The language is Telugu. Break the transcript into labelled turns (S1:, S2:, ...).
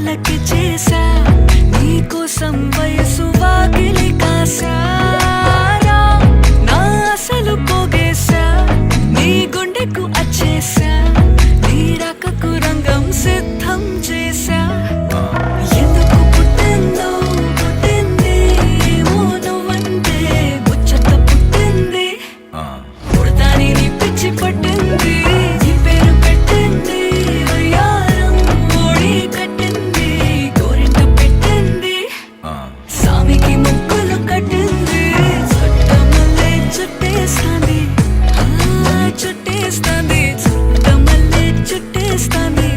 S1: కళ్ళకి చేసా నీకోసం వయసు వాకిలి కాసారా నా అసలు పోగేశా నీ గుండెకు అచ్చేసా నీ రాకకు రంగం సిద్ధం చేసా ఎందుకు పుట్టిందో పుట్టింది ఏమో నువ్వంటే ముచ్చట పుట్టింది పుడతాని నీ పిచ్చి పట్టింది నీ పేరు పెట్టింది వయ్యారం ఓడి కట్టింది గోరింట పెట్టింది సామికి ముక్కులు కట్టింది చుట్టమల్లే చుట్టేస్తాంది చుట్టేస్తాంది చుట్టమల్లే చుట్టేస్తాంది